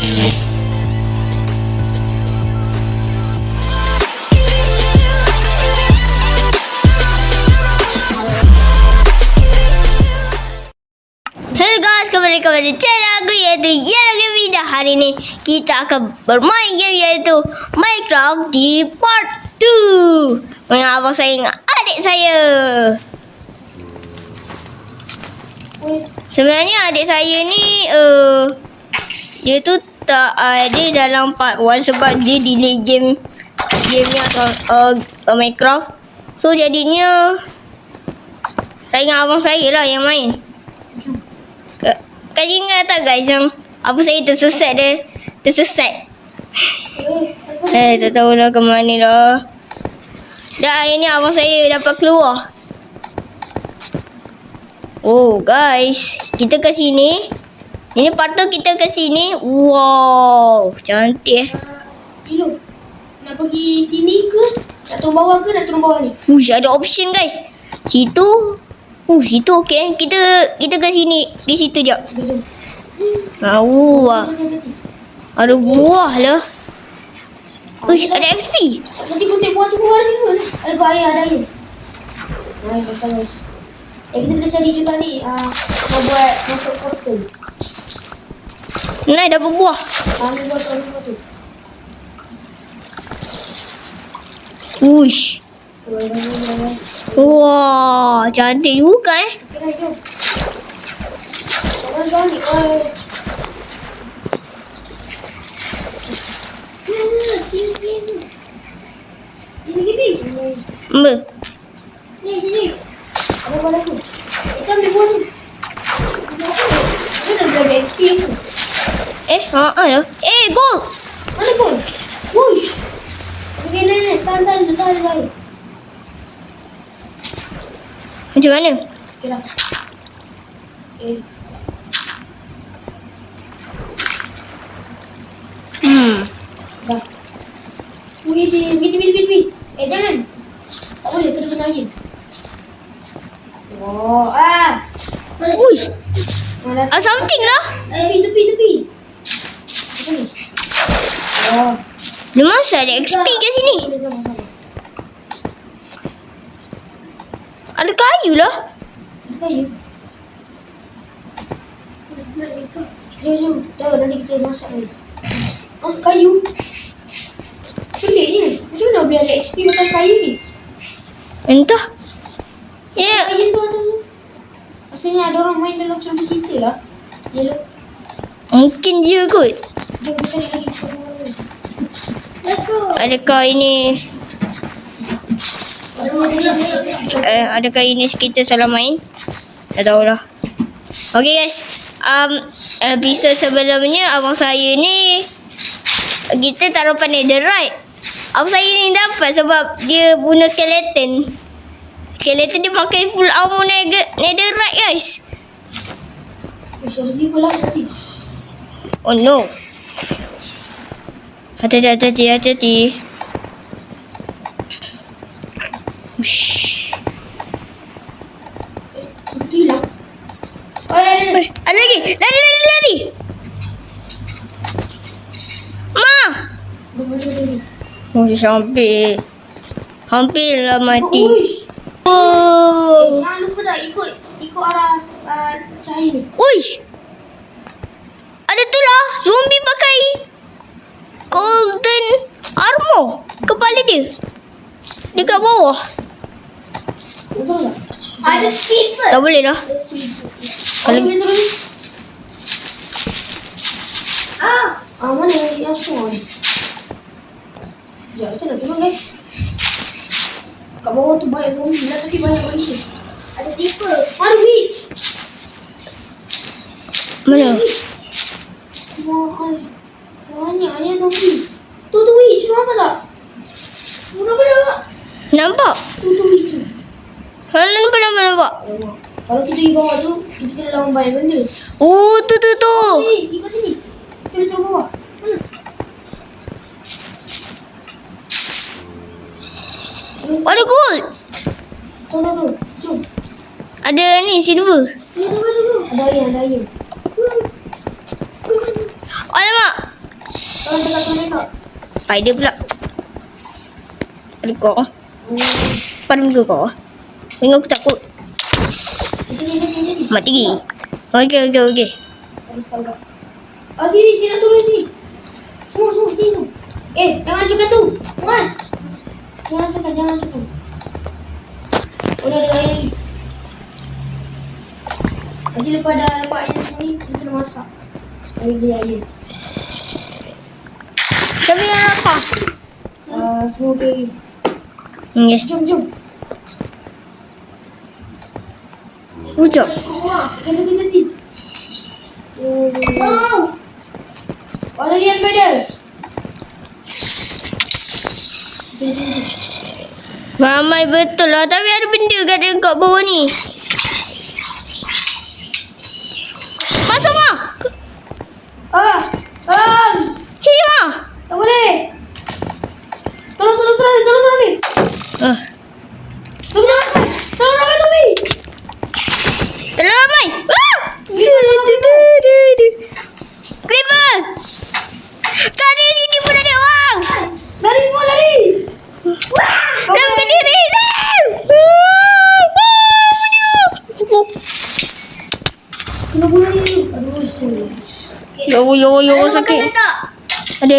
Hello guys, kembali kepada channel aku iaitu Yellow Gaming. Dan hari ni kita akan bermain game iaitu Minecraft di part 2 dengan abang saya dengan adik saya. Sebenarnya adik saya ni dia tu tak ada dalam part 1 sebab dia delay gamenya Minecraft. So jadinya saya dengan abang saya lah yang main. Kau ingat tak guys yang apa saya tersesat. Tak tahulah ke mana lah. Dah hari ni abang saya dapat keluar. Oh guys, kita ke sini. Ini patut kita ke sini. Wow, cantik. Hello, nak pergi sini ke? Nak turun bawah ke nak turun bawah ni? Ush, ada option guys. Situ. Situ okey. Kita ke sini. Di situ jap. Jom. Wah. Ada buah lah. Ush, ada XP. Nanti kutip buah tu keluar sini. Ada kau air, ada air. Nah, betul guys. Kita kena cari juga ni. Nak buat masuk portal. Nah, dapat buah. Ambil botol tu. Ush. Wah, cantik juga Okey dah, jom. Jangan ni. Sini. Ni. Ada buah aku. Kita ambil buah tu. Kita dah beli XP tu. Lah. Gold. Mana pun? Wush. Okey, ni. Tahan baik. Macam mana? Okey dah. Dah. Pergi. Jangan. Tak boleh, kena air. Oh, Uish. Something lah. Tepi. Apa ni? Oh. Dia masa ada XP kat sini. Sama. Ada kayu lah. Kayu. Jom. Tahu nanti kita masak ni. Kayu. Peliknya. Macam mana boleh ada XP makan kayu ni? Entah. Ya. Kayu tu atas tu. Rasanya ada orang main dalam server kita lah. Yellow. Mungkin dia kot. Jom kita cari lagi. Let's go. Adakah ini adakah ini kita salah main? Tak tahulah. Okay guys. Episode sebelumnya abang saya ni kita taruh netherite. Abang saya ni dapat sebab dia bunuh skeleton. Skeleton dia pakai full armor netherite guys. Ada ni pula tadi. Oh no. Hati-hati. Ush. Putih lah. Ada lagi. Lari. Ma. Oh, hampirlah mati. Oh. Lupa dah ikut arah cahaya ni. Uish. Ada tu lah. Zombie pakai golden armor. Kepala dia dekat bawah. Betul tak? Ada skipper. Tak boleh lah. Kalau boleh turun ni. Mana yang strong ni? Ya, macam nak turun guys. Kat bawah tu banyak zombie lah, tapi banyak lagi. Ada skipper. Ada witch. Mana? Banyak zombie. Tu witch, nampak tak? Bukan tak? Nampak? Tu witch. Nampak. Kalau kita di bawah tu, kita kena lawan banyak benda. Oh, tu. Sini, ikut sini. Kita turun bawah. Mana? Ada gold. Tahu. Jom. Ada ni silver. Tunggu. Ada air. Alamak. Tolong. Spider pula. Ada kau. Pada muka kau. Tengok aku takut. Jadi. Mati. Okey. Harus sabar. Sini nak turun sini. Semua sini tu. Jangan hancurkan tu. Mas. Jangan hancurkan. Udah ada air lagi. Nanti lepas dah dapat air sini, kita kena masak. Air dia air. Siapa yang lapar? Semua okey. Okay. Jom. Rujak. Tadi. Ada lihat spider. Ramai betul lah. Tapi ada benda kat bawah ni. Masuk mah. Sini mah. Tak boleh. Tolong serang ni. Tolong ramai. Dalam ramai. Creeper. Kau di sini pun ada orang. Lari. Dah bukan diri. Kena bunuh ni. Aduh, sini. Yo, sakit. Ada.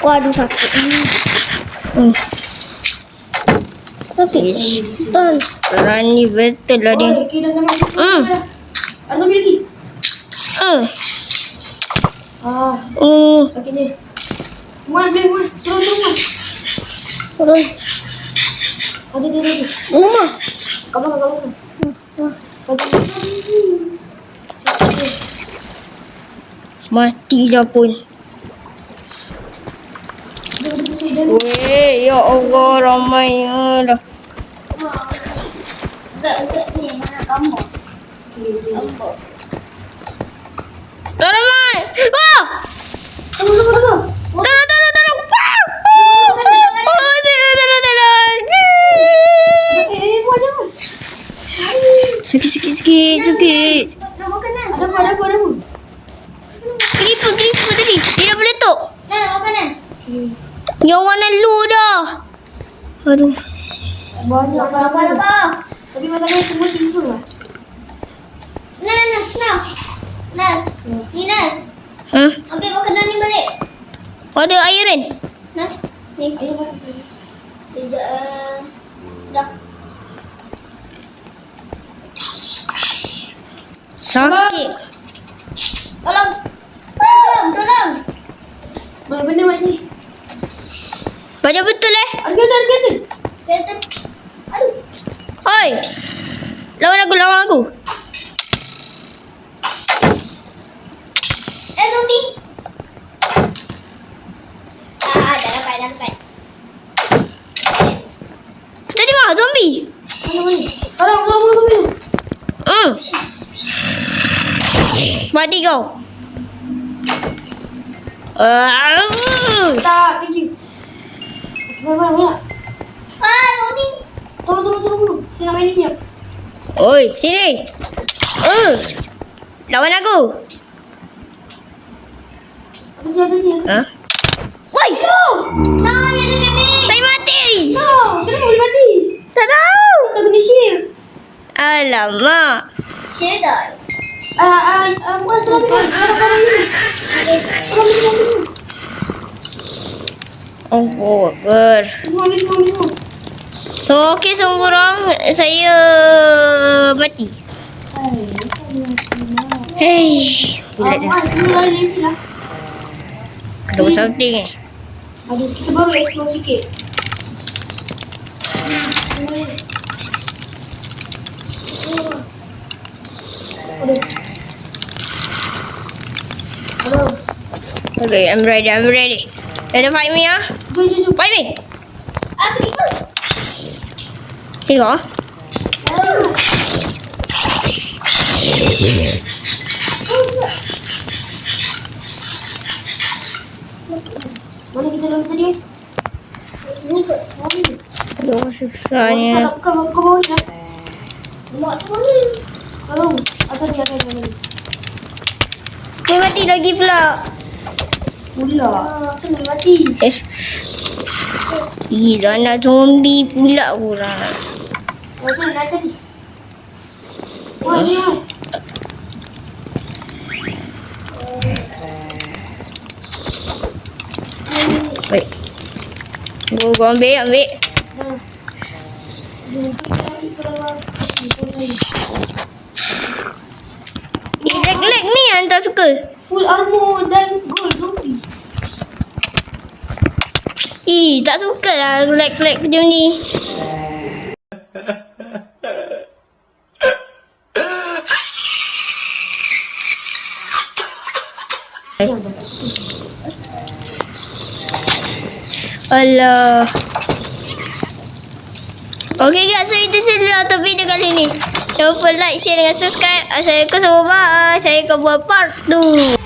Waduh sakit. Betul. Berani betul lah dia. Okey, dah sama. Ada zombie lagi. Sakit dia. Mas. Turun. Turun. Ada. Rumah. Kamu. Mati dah pun. Weh, ya Allah, ramainya dah. Enggak ni mana kamu? Dah ramai. Wah! Tunggu. Tolong. Tolong. Sikit. Nak makanan. Ada apa? Creeper tadi. Dia dah meletup. Nak makanan. Yang warna lu dah. Aduh. Banyak Apa? Tapi makanan semua silver lah. Nas. Ni Nas. Okey, makanan ni balik. Ada iron. Nas. Ni. Tidak. Dah. Sakit. Tolong. Banyak benda mat sini. Banyak betul Ada skeleton. Skeleton. Aduh. Oi. Lawan aku. Zombie. Dah dapat. Tadi mah zombie. Mana? Tolong. Mati kau. Tak, thank you. Banyak. Zombie. Tolong. Saya nak main ni. Oi, sini. Lawan aku. Ada. Woi. No, dia dekat ni. Saya mati. Kenapa boleh mati? Tak tahu. Tak guna shield. Alamak. Sedar. Bukan selalu barang ni. Oh, Akbar. Semua. Okey, semua orang. Saya mati. Hei. Bulat dah. Semua lari dari sini lah. Kena buat something Aduh, kita baru explore sikit. Okay, I'm ready. Ready to fight me, ah? Jom. Fight me. Aku ikut. Sini kau. Mana kita lalu tadi? Ini ikut. Aduh, susahnya. Buka bawah ni lah. Buat semua ni. Tolong. Atas Tadi. Dia mati lagi pula. Pula. Kena mati. Yes. Zana zombie pula orang. Macam mana tadi? Mas, Mas. Baik. Gua ambil. Lag ni yang tak suka. Full armor dan gold zombie. Tak suka lah lag macam ni. Alah. Okay guys, so itu sahaja untuk video kali ni. Jangan lupa like, share dengan subscribe. Assalamualaikum warahmatullahi wabarakatuh. Saya akan buat part 2.